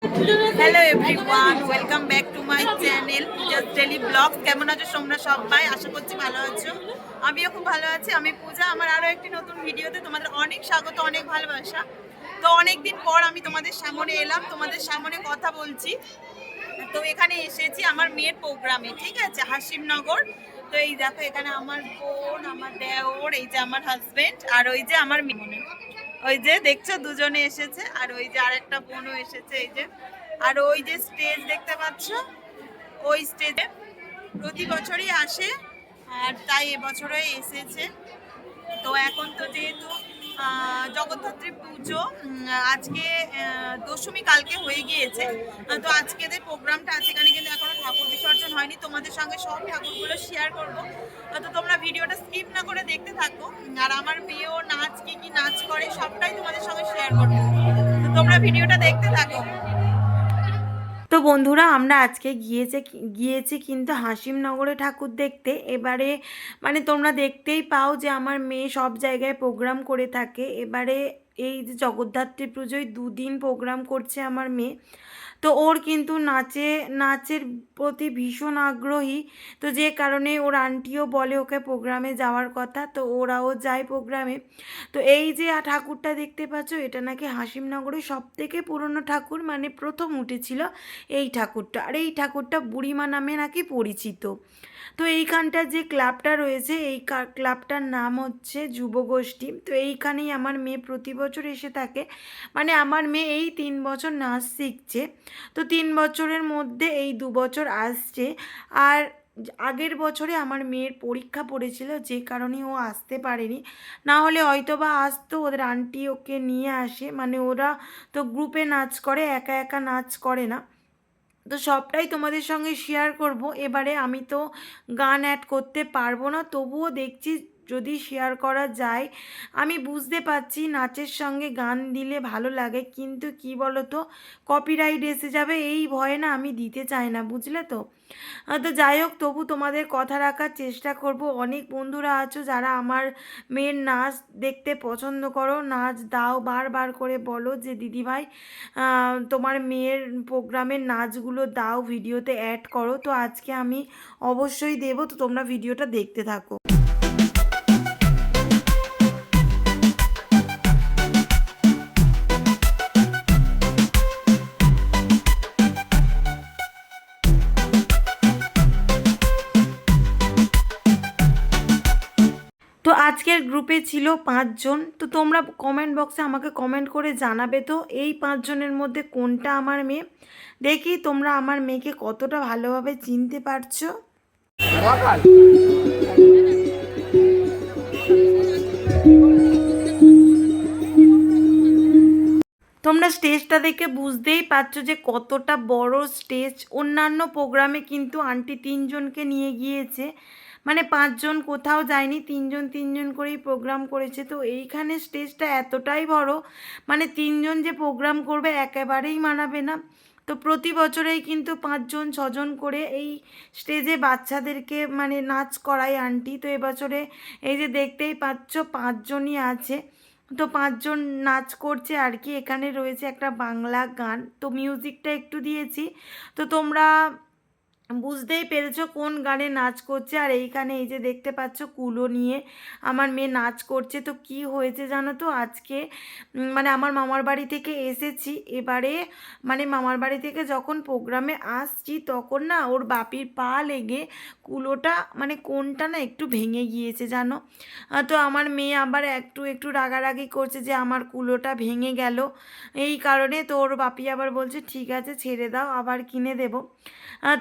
Hello everyone, welcome back to my channel Pooja's daily vlogs. কেমন আছো তোমরা সবাই? আশা করছি ভালো আছো। আমিও খুব ভালো আছি। আমি পূজা। আমার আরও একটি নতুন ভিডিওতে তোমাদের অনেক স্বাগত, অনেক ভালোবাসা। তো অনেকদিন পর আমি তোমাদের সামনে এলাম, তোমাদের সামনে কথা বলছি। তো এখানে এসেছি আমার মেয়ের প্রোগ্রামে, ঠিক আছে, হাসিমনগর। তো এই দেখো, এখানে আমার বোন, আমার দেওর, এই যে আমার হাজবেন্ড, আর ওই যে আমার মেয়ে, ওই যে দেখছো দুজনে এসেছে, আর ওই যে আরেকটা বোনও এসেছে, এই যে। আর ওই যে স্টেজ দেখতে পাচ্ছ, ওই স্টেজে প্রতি বছরই আসে, আর তাই এবছরও এসেছে। তো এখন তো যেহেতু জগদ্ধাত্রী পুজো, আজকে দশমী কালকে হয়ে গিয়েছে। তো আজকেদের প্রোগ্রামটা আছে, এখানে কিন্তু এখনো ঠাকুর বিসর্জন হয়নি। তোমাদের সঙ্গে সব ঠাকুরগুলো শেয়ার করব। তো তোমরা ভিডিওটা স্কিপ না করে দেখতে থাকো। আর আমার মেয়েও নাচ, কি নাচ করে সবটাই তোমাদের সঙ্গে শেয়ার করবো। তো তোমরা ভিডিওটা দেখতে থাকো। তো বন্ধুরা, আমরা আজকে গিয়েছি কিন্তু হাসিমনগরে ঠাকুর দেখতে। এবারে মানে তোমরা দেখতেই পাও যে আমার মেয়ে সব জায়গায় প্রোগ্রাম করে থাকে। এবারে এই যে জগদ্ধাত্রী পুজোয় 2 দিন প্রোগ্রাম করছে আমার মেয়ে। তো ওর কিন্তু নাচের প্রতি ভীষণ আগ্রহী। তো যে কারণে ওর আন্টিও বলে ওকে প্রোগ্রামে যাওয়ার কথা, তো ওরাও যায় প্রোগ্রামে। তো এই যে ঠাকুরটা দেখতে পাচ্ছ, এটা নাকি হাসিমনগরের সবথেকে পুরনো ঠাকুর, মানে প্রথম উঠেছিল এই ঠাকুরটা। আর এই ঠাকুরটা বুড়িমা নামে নাকি পরিচিত। তো এইখানটা যে ক্লাবটা রয়েছে, এই ক্লাবটার নাম হচ্ছে যুবগোষ্ঠী। তো এইখানেই আমার মেয়ে প্রতি বছর এসে থাকে। মানে আমার মেয়ে এই 3 বছর নাচ শিখছে। তো 3 বছরের মধ্যে এই 2 বছর আসছে। আর আগের বছরে আমার মেয়ের পরীক্ষা পড়েছিল, যে কারণে ও আসতে পারেনি। না হলে হয়তো বা আসতো, ওদের আন্টি ওকে নিয়ে আসে। মানে ওরা তো গ্রুপে নাচ করে, একা একা নাচ করে না। তো সবটাই তোমাদের সঙ্গে শেয়ার করব। এবারে আমি তো গান অ্যাড করতে পারবো না, তবুও দেখছি যদি শেয়ার করা যায়। আমি বুঝতে পারছি নাচের সঙ্গে গান দিলে ভালো লাগে, কিন্তু কি বলো তো, কপিরাইট এসে যাবে, এই ভয়ে না আমি দিতে চাই না, বুঝলে তো। তো যাই হোক, তবু তোমাদের কথা রাখার চেষ্টা করব। অনেক বন্ধুরা আছো যারা আমার মেয়ের নাচ দেখতে পছন্দ করো, নাচ দাও, বারবার করে বলো যে দিদিভাই তোমার মেয়ের প্রোগ্রামের নাচগুলো দাও, ভিডিওতে অ্যাড করো। তো আজকে আমি অবশ্যই দেবো, তো তোমরা ভিডিওটা দেখতে থাকো। তো আজকের গ্রুপে ছিল 5 জন। তো তোমরা কমেন্ট বক্সে আমাকে কমেন্ট করে জানাবে তো এই 5 জনের মধ্যে কোনটা আমার মেয়ে। দেখি তোমরা আমার মেয়েকে কতটা ভালোভাবে চিনতে পারছো। তোমরা স্টেজটা দেখে বুঝতেই পারছো যে কতটা বড় স্টেজ। অন্যান্য প্রোগ্রামে কিন্তু আন্টি 3 জনকে নিয়ে গিয়েছে, মানে 5 জন কোথাও যায়নি, 3 জন 3 জন করেই প্রোগ্রাম করেছে। তো এইখানে স্টেজটা এতটাই বড়, মানে 3 জন যে প্রোগ্রাম করবে একেবারেই মানাবে না। তো প্রতি বছরেই কিন্তু 5 জন 6 জন করে এই স্টেজে বাচ্চাদেরকে মানে নাচ করায় আন্টি। তো এবছরে এই যে দেখতেই পাচ্ছ 5 জনই আছে। তো 5 জন নাচ করছে আর কি। এখানে রয়েছে একটা বাংলা গান, তো মিউজিকটা একটু দিয়েছি, তো তোমরা বুঝতেই পেরেছো কোন গানে নাচ করছে। আর এইখানে এই যে দেখতে পাচ্ছ কুলো নিয়ে আমার মেয়ে নাচ করছে। তো কি হয়েছে জানো তো, আজকে মানে আমার মামার বাড়ি থেকে এসেছি। এবারে মানে মামার বাড়ি থেকে যখন প্রোগ্রামে আসছি, তখন না ওর বাপির পা লেগে কুলোটা মানে কোনটা না একটু ভেঙে গিয়েছে জানো। তো আমার মেয়ে আবার একটু একটু রাগারাগি করছে যে আমার কুলোটা ভেঙে গেল। এই কারণে তো ওর বাপি আবার বলছে ঠিক আছে ছেড়ে দাও, আবার কিনে দেবো।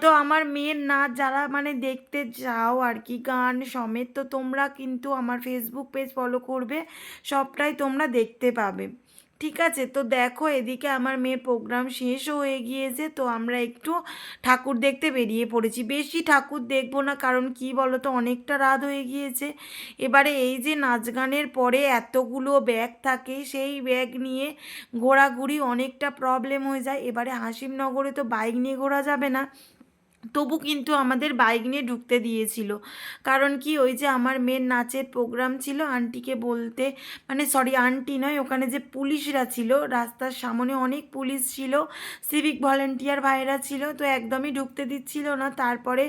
তো আমার মেয়ের নাচ যারা মানে দেখতে চাও আর কি, গান সমেত, তো তোমরা কিন্তু আমার ফেসবুক পেজ ফলো করবে, সবটাই তোমরা দেখতে পাবে, ঠিক আছে। তো দেখো এদিকে আমার মেয়ের প্রোগ্রাম শেষও হয়ে গিয়েছে। তো আমরা একটু ঠাকুর দেখতে বেরিয়ে পড়েছি। বেশি ঠাকুর দেখবো না, কারণ কি বলো তো, অনেকটা রাত হয়ে গিয়েছে। এবারে এই যে নাচ গানের পরে এতগুলো ব্যাগ থাকে, সেই ব্যাগ নিয়ে ঘোরাঘুরি অনেকটা প্রবলেম হয়ে যায়। এবারে হাসিমনগরে তো বাইক নিয়ে ঘোরা যাবে না, তবু কিন্তু আমাদের বাইক নিয়ে ঢুকতে দিয়েছিল। কারণ কি, ওই যে আমার মেয়ের নাচের প্রোগ্রাম ছিল, আন্টিকে বলতে, মানে সরি আন্টি নয়, ওখানে যে পুলিশরা ছিল, রাস্তার সামনে অনেক পুলিশ ছিল, সিভিক ভলেন্টিয়ার ভাইরা ছিল, তো একদমই ঢুকতে দিচ্ছিল না। তারপরে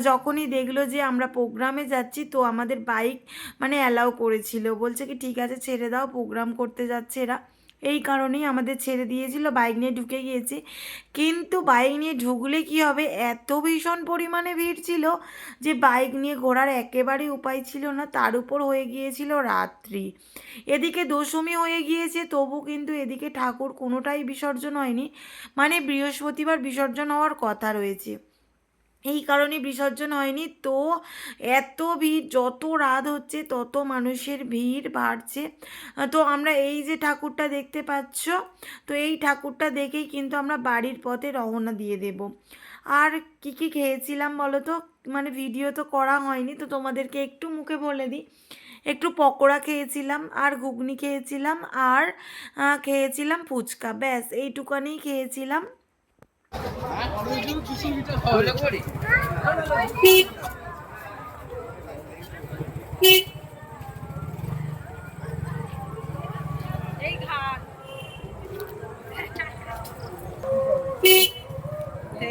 যখনই দেখলো যে আমরা প্রোগ্রামে যাচ্ছি, তো আমাদের বাইক মানে অ্যালাউ করেছিল, বলছে কি ঠিক আছে ছেড়ে দাও, প্রোগ্রাম করতে যাচ্ছে এরা, এই কারণেই আমাদের ছেড়ে দিয়েছিল, বাইক নিয়ে ঢুকে গিয়েছি। কিন্তু বাইক নিয়ে ঢুকলে কি হবে, এত ভীষণ পরিমাণে ভিড় ছিল যে বাইক নিয়ে ঘোরার একেবারেই উপায় ছিল না। তার উপর হয়ে গিয়েছিল রাত্রি, এদিকে দশমী হয়ে গিয়েছে, তবু কিন্তু এদিকে ঠাকুর কোনোটাই বিসর্জন হয়নি, মানে বৃহস্পতিবার বিসর্জন হওয়ার কথা রয়েছে, এই কারণে বিসর্জন হয়নি। তো এত ভিড়, যত রাত হচ্ছে তত মানুষের ভিড় বাড়ছে। তো আমরা এই যে ঠাকুরটা দেখতে পাচ্ছ, তো এই ঠাকুরটা দেখেই কিন্তু আমরা বাড়ির পথে রওনা দিয়ে দেব। আর কি কি খেয়েছিলাম বলো তো, মানে ভিডিও তো করা হয়নি, তো তোমাদেরকে একটু মুখে বলে দিই। একটু পকোড়া খেয়েছিলাম, আর ঘুগনি খেয়েছিলাম, আর খেয়েছিলাম ফুচকা, ব্যাস এইটুকানি খেয়েছিলাম।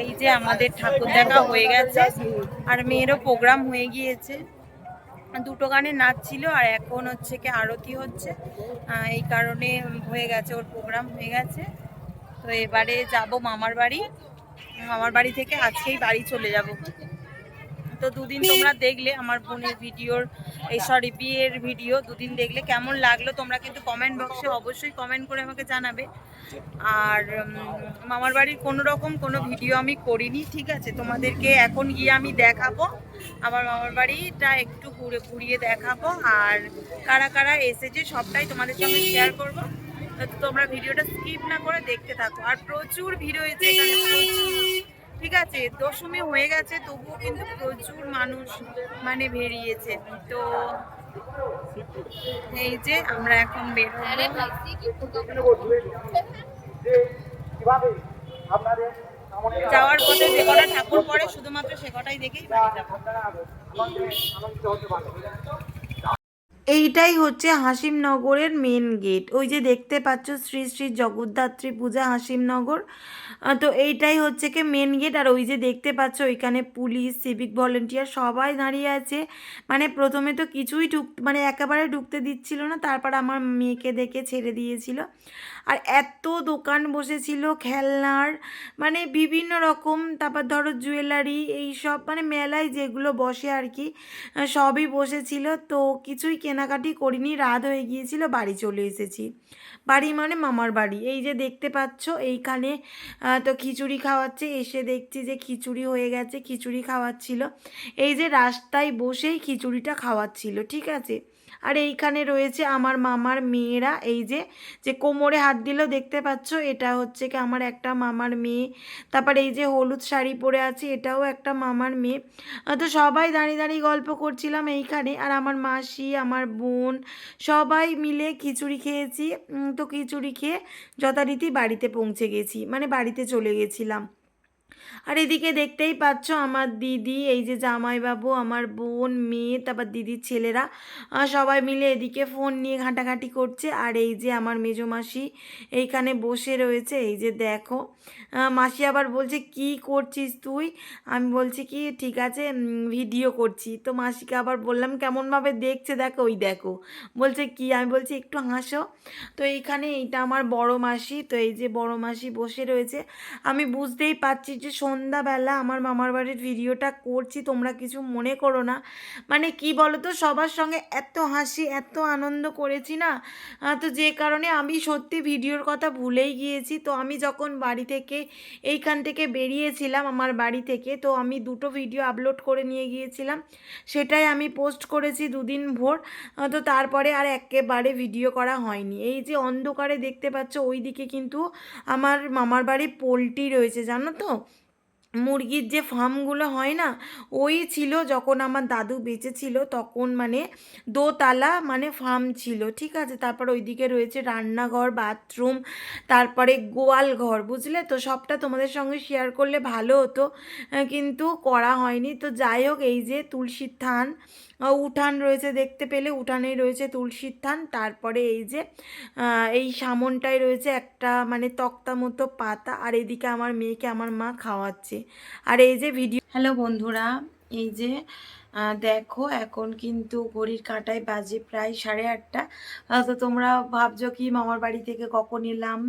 এই যে আমাদের ঠাকুর দেখা হয়ে গেছে, আর মেয়েরও প্রোগ্রাম হয়ে গিয়েছে, দুটো গানে নাচ ছিল, আর এখন হচ্ছে কি আরতি হচ্ছে, এই কারণে হয়ে গেছে, ওর প্রোগ্রাম হয়ে গেছে। তো এবারে যাব মামার বাড়ি, মামার বাড়ি থেকে আজকেই বাড়ি চলে যাব। তো দুদিন তোমরা দেখলে আমার বোনের ভিডিওর, এই সরি বিয়ের ভিডিও দুদিন দেখলে, কেমন লাগলো তোমরা কিন্তু কমেন্ট বক্সে অবশ্যই কমেন্ট করে আমাকে জানাবে। আর মামার বাড়ির কোনো রকম কোনো ভিডিও আমি করিনি, ঠিক আছে, তোমাদেরকে এখন গিয়ে আমি দেখাবো আমার মামার বাড়িটা, একটু ঘুরিয়ে দেখাবো, আর কারা কারা এসেছে সবটাই তোমাদের সঙ্গে শেয়ার করবো। তো তোমরা ভিডিওটা স্কিপ না করে দেখতে থাকো। আর প্রচুর ভিড় হয়েছে এখানে, ঠিক আছে, দশমী হয়ে গেছে তবুও কিন্তু প্রচুর মানুষ মানে বেরিয়েছে। তো এই যে আমরা এখন যাওয়ার পথে যে কটা ঠাকুর পড়ে শুধুমাত্র সে কটাই দেখেই বাড়ি যাবো। এইটাই হচ্ছে হাসিমনগরের মেন গেট, ওই যে দেখতে পাচ্ছ শ্রী শ্রী জগদ্ধাত্রী পূজা হাসিমনগর, তো এইটাই হচ্ছে কি মেন গেট। আর ওই যে দেখতে পাচ্ছ ওইখানে পুলিশ, সিভিক ভলেন্টিয়ার সবাই দাঁড়িয়ে আছে, মানে প্রথমে তো কিছুই মানে একেবারে ঢুকতে দিচ্ছিল না, তারপর আমার মেয়েকে দেখে ছেড়ে দিয়েছিল। আর এত দোকান বসেছিল খেলনার, মানে বিভিন্ন রকম, তারপর ধরো জুয়েলারি, এই সব মানে মেলায় যেগুলো বসে আর কি, সবই বসেছিল। তো কিছুই কেনাকাটি করিনি, রাত হয়ে গিয়েছিল, বাড়ি চলে এসেছি। বাড়ি মানে মামার বাড়ি। এই যে দেখতে পাচ্ছ এইখানে তো খিচুড়ি খাওয়াচ্ছে, এসে দেখছি যে খিচুড়ি হয়ে গেছে, খিচুড়ি খাওয়াচ্ছিল, এই যে রাস্তায় বসেই খিচুড়িটা খাওয়াচ্ছিল, ঠিক আছে। আর এইখানে রয়েছে আমার মামার মেয়েরা, এই যে যে কোমরে হাত দিলেও দেখতে পাচ্ছ, এটা হচ্ছে কি আমার একটা মামার মেয়ে। তারপর এই যে হলুদ শাড়ি পরে আছে, এটাও একটা মামার মেয়ে। তো সবাই দাঁড়িয়ে দাঁড়িয়ে গল্প করছিলাম এইখানে, আর আমার মাসি, আমার বোন সবাই মিলে খিচুড়ি খেয়েছি। তো খিচুড়ি খেয়ে যথারীতি বাড়িতে পৌঁছে গেছি, মানে বাড়িতে চলে গেছিলাম। আর এদিকে দেখতেই পাচ্ছ আমার দিদি, এই যে জামাইবাবু, আমার বোন, মেয়ে, তারপর দিদির ছেলেরা সবাই মিলে এদিকে ফোন নিয়ে ঘাঁটাঘাঁটি করছে। আর এই যে আমার মেজো মাসি এইখানে বসে রয়েছে, এই যে দেখো। মাসি আবার বলছে কি করছিস তুই, আমি বলছি কি ঠিক আছে ভিডিও করছি। তো মাসিকে আবার বললাম কেমনভাবে দেখছে দেখো, ওই দেখো, বলছে কি, আমি বলছি একটু হাসো। তো এইখানে এইটা আমার বড় মাসি, তো এই যে বড় মাসি বসে রয়েছে। আমি বুঝতেই পারছি যে সন্ধ্যাবেলা আমার মামার বাড়ির ভিডিওটা করছি, তোমরা কিছু মনে করো না। মানে কি বলো তো, সবার সঙ্গে এত হাসি এত আনন্দ করেছি না, তো যে কারণে আমি সত্যি ভিডিওর কথা ভুলেই গিয়েছি। তো আমি যখন বাড়ি থেকে এইখান থেকে বেরিয়েছিলাম আমার বাড়ি থেকে, তো আমি দুটো ভিডিও আপলোড করে নিয়ে গিয়েছিলাম, সেটাই আমি পোস্ট করেছি দুদিন ভোর। তো তারপরে আর একেবারে ভিডিও করা হয়নি। এই যে অন্ধকারে দেখতে পাচ্ছ ওই দিকে কিন্তু আমার মামার বাড়ি পোলট্রি রয়েছে, জানো তো। মুরগির যে ফার্মগুলো হয় না, ওই ছিল যখন আমার দাদু বেঁচে ছিল তখন, মানে দোতলা মানে ফার্ম ছিল, ঠিক আছে। তারপর ওইদিকে রয়েছে রান্নাঘর, বাথরুম, তারপরে গোয়াল ঘর, বুঝলে তো। সবটা তোমাদের সঙ্গে শেয়ার করলে ভালো হতো, কিন্তু করা হয়নি। তো যাই হোক, এই যে তুলসীর থান, উঠান রয়েছে, দেখতে পেলে উঠানেই রয়েছে তুলসীর থান। তারপরে এই যে এই সামনটায় রয়েছে একটা মানে তক্তা মতো পাতা, আর এদিকে আমার মেয়েকে আমার মা খাওয়াচ্ছে। আর এই যে ভিডিও, হ্যালো বন্ধুরা, এই যে দেখো এখন কিন্তু ঘড়ির কাঁটায় বাজে প্রায় 8:30। তো তোমরা ভাবছো কি মামার বাড়ি থেকে কখন এলাম,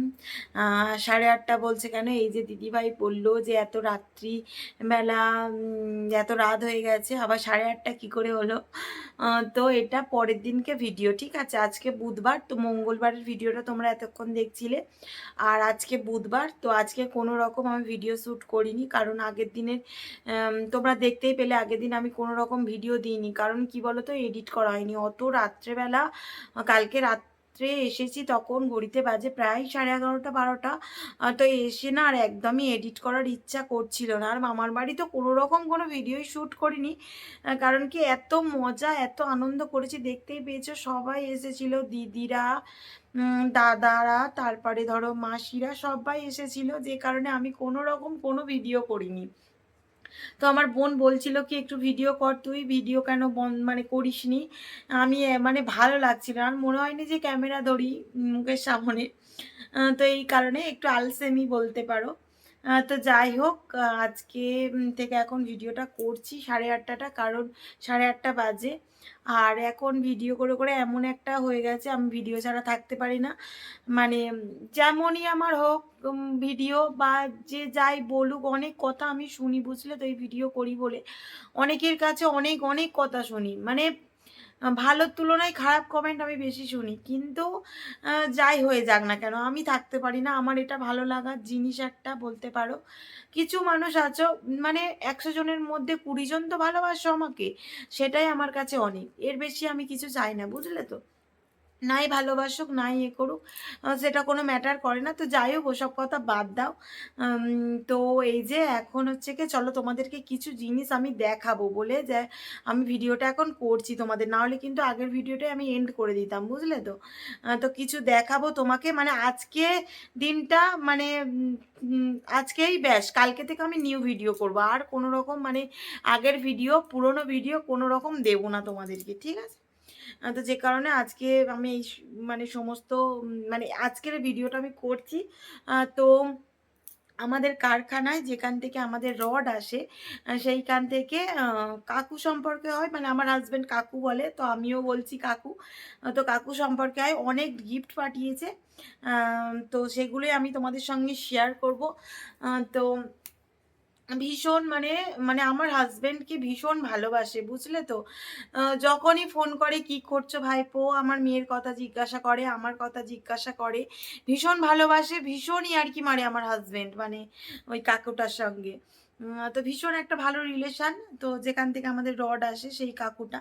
8:30 বলছে কেন? এই যে দিদিভাই বললো যে এত রাত্রি বেলা, এত রাত হয়ে গেছে, আবার 8:30 কি করে হলো? তো এটা পরের দিনকে ভিডিও, ঠিক আছে। আজকে বুধবার, তো মঙ্গলবারের ভিডিওটা তোমরা এতক্ষণ দেখছিলে, আর আজকে বুধবার, তো আজকে কোনো রকম আমি ভিডিও শ্যুট করিনি, কারণ আগের দিনের তোমরা দেখতেই পেলে আগের দিন আমি কোনো রকম ভিডিও দিইনি, কারণ কি বলো তো, এডিট করা হয়নি অত রাত্রেবেলা। কালকে রাত্রে এসেছি, তখন ঘড়িতে বাজে প্রায় 11:30 12টা। তো এসে না আর একদমই এডিট করার ইচ্ছা করছিল না। আর মামার বাড়ি তো কোনো রকম কোনো ভিডিওই শ্যুট করিনি, কারণ কি এত মজা এত আনন্দ করেছি, দেখতেই পেয়েছো সবাই এসেছিল, দিদিরা, দাদারা, তারপরে ধরো মাসিরা, সবাই এসেছিল, যে কারণে আমি কোনো রকম কোনো ভিডিও করিনি। তো আমার বোন বলছিল কি একটু ভিডিও কর, তুই ভিডিও কেন মানে করিসনি? আমি মানে ভালো লাগছিল, আর মনে হয়নি যে ক্যামেরা ধরি মুখের সামনে। তো এই কারণে একটু আলসেমি বলতে পারো। তো যাই হোক, আজকে থেকে এখন ভিডিওটা করছি 8:30টা, কারণ 8:30 বাজে। আর এখন ভিডিও করে করে এমন একটা হয়ে গেছে, আমি ভিডিও ছাড়া থাকতে পারি না। মানে যেমনই আমার হোক ভিডিও, বা যে যাই বলুক, অনেক কথা আমি শুনি, বুঝলে তো। এই ভিডিও করি বলে অনেকের কাছে অনেক অনেক কথা শুনি, মানে ভালোর তুলনায় খারাপ কমেন্ট আমি বেশি শুনি, কিন্তু যাই হয়ে যাক না কেন, আমি থাকতে পারি না। আমার এটা ভালো লাগার জিনিস একটা, বলতে পারো। কিছু মানুষ আছো, মানে 100 জনের মধ্যে 20 জন তো ভালোবাসো আমাকে, সেটাই আমার কাছে অনেক, এর বেশি আমি কিছু চাই না, বুঝলে তো। নাই ভালোবাসুক নাই এ করুক, সেটা কোনো ম্যাটার করে না। তো যাই হোক, ওসব কথা বাদ দাও। তো এই যে এখন হচ্ছে কি, চলো তোমাদেরকে কিছু জিনিস আমি দেখাবো বলে যে আমি ভিডিওটা এখন করছি তোমাদের, না হলে কিন্তু আগের ভিডিওটাই আমি এন্ড করে দিতাম, বুঝলে তো। তো কিছু দেখাবো তোমাকে, মানে আজকে দিনটা, মানে আজকেই ব্যাস, কালকে থেকে আমি নিউ ভিডিও করবো, আর কোনো রকম মানে আগের ভিডিও পুরনো ভিডিও কোনো রকম দেবো না তোমাদেরকে, ঠিক আছে। তো যে কারণে আজকে আমি এই মানে সমস্ত মানে আজকের ভিডিওটা আমি করছি। তো আমাদের কারখানায় যেখান থেকে আমাদের রড আসে, সেইখান থেকে কাকু সম্পর্কে হয়, মানে আমার হাজব্যান্ড কাকু বলে, তো আমিও বলছি কাকু। তো কাকু সম্পর্কে হয়, অনেক গিফট পাঠিয়েছে, তো সেগুলোই আমি তোমাদের সঙ্গে শেয়ার করব। তো ভীষণ মানে মানে আমার হাজবেন্ডকে ভীষণ ভালোবাসে, বুঝলে তো। যখনই ফোন করে কি করছো ভাইপো, আমার মেয়ের কথা জিজ্ঞাসা করে, আমার কথা জিজ্ঞাসা করে, ভীষণ ভালোবাসে, ভীষণই আর কি মারে আমার হাজবেন্ড, মানে ওই কাকুটার সঙ্গে। তো ভীষণ একটা ভালো রিলেশন, তো যেখান থেকে আমাদের রড আসে সেই কাকুটা।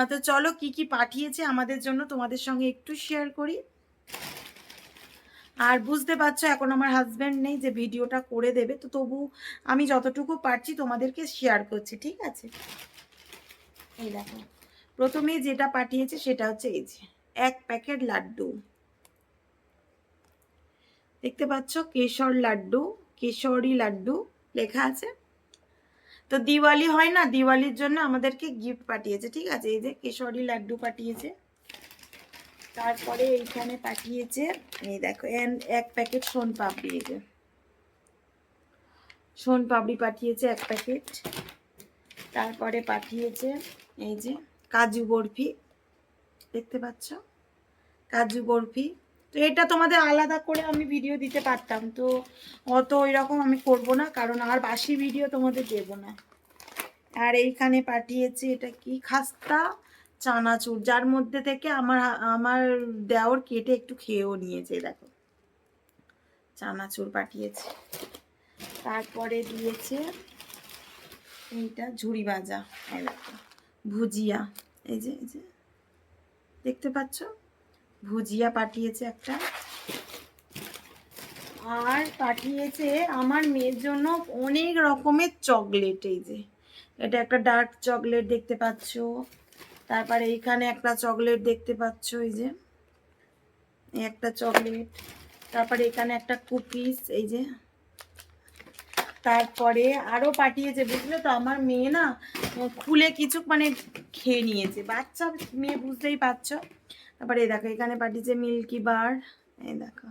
তো চলো কি কি পাঠিয়েছে আমাদের জন্য তোমাদের সঙ্গে একটু শেয়ার করি। আর বুঝতে পারছো এখন আমার হাজব্যান্ড নেই যে ভিডিওটা করে দেবে, তো তবু আমি যতটুকু পারছি তোমাদেরকে শেয়ার করছি, ঠিক আছে। এই দেখো, প্রথমেই যেটা পাঠিয়েছে সেটা হচ্ছে এই যে 1 প্যাকেট লাড্ডু, দেখতে পাচ্ছ, কেশর লাড্ডু, কেশরী লাড্ডু লেখা আছে। তো দিওয়ালি হয় না, দিওয়ালির জন্য আমাদেরকে গিফট পাঠিয়েছে, ঠিক আছে। এই যে কেশরী লাড্ডু পাঠিয়েছে। তারপরে এইখানে পাঠিয়েছে, এই দেখো 1 প্যাকেট সোন পাপড়ি, এই যে সোন পাপড়ি পাঠিয়েছে 1 প্যাকেট। তারপরে পাঠিয়েছে এই যে কাজু বরফি, দেখতে পাচ্ছ, কাজু বরফি। তো এটা তোমাদের আলাদা করে আমি ভিডিও দিতে পারতাম, তো অত ওই রকম আমি করব না, কারণ আর বাসি ভিডিও তোমাদের দেব না। আর এইখানে পাঠিয়েছে এটা কি, খাস্তা চানাচুর, যার মধ্যে থেকে আমার আমার দেওর কেটে একটু খেয়েও নিয়েছে, দেখো চানাচুর পাঠিয়েছে। তারপরে দিয়েছে এইটা ঝুড়ি ভাজা, এই দেখো ভুজিয়া, এই যে দেখতে পাচ্ছ, ভুজিয়া পাঠিয়েছে একটা। আর পাঠিয়েছে আমার মেয়ের জন্য অনেক রকমের চকলেট। এই যে এটা একটা ডার্ক চকলেট দেখতে পাচ্ছ, তারপরে এইখানে একটা চকলেট দেখতে পাচ্ছ, এই যে এই একটা চকলেট, তারপরে এখানে একটা কুকিজ, এই যে তারপরে আরো পাঠিয়েছে, বুঝলে তো আমার মেয়ে না খুলে কিছু মানে খেয়ে নিয়েছে, বাচ্চা মেয়ে বুঝতেই পারছো। তারপরে এই দেখো এখানে পাঠিয়েছে মিল্কি বার, এই দেখো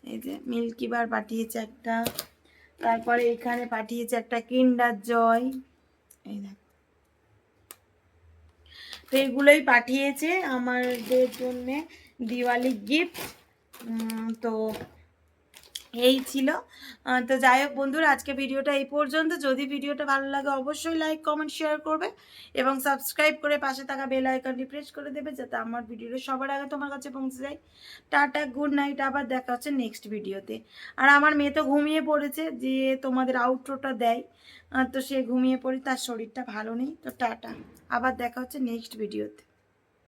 এই যে মিল্কি বার পাঠিয়েছে একটা, তারপরে এখানে পাঠিয়েছে একটা কিন্ডার জয়, এই দেখো। তো এগুলোই পাঠিয়েছে আমাদের জন্যে দিওয়ালি গিফট। তো এই ছিল। তো যাই হোক বন্ধুরা, আজকে ভিডিওটা এই পর্যন্ত। যদি ভিডিওটা ভালো লাগে অবশ্যই লাইক কমেন্ট শেয়ার করবে এবং সাবস্ক্রাইব করে পাশে থাকা বেল আইকনটি প্রেস করে দেবে, যাতে আমার ভিডিওটা সবার আগে তোমার কাছে পৌঁছে যায়। টাটা, গুড নাইট, আবার দেখা হচ্ছে নেক্সট ভিডিওতে। আর আমার মেয়ে তো ঘুমিয়ে পড়েছে, যে তোমাদের আউটরোটা দেয়, তো সে ঘুমিয়ে পড়ে, তার শরীরটা ভালো নেই। তো টাটা, আবার দেখা হচ্ছে নেক্সট ভিডিওতে।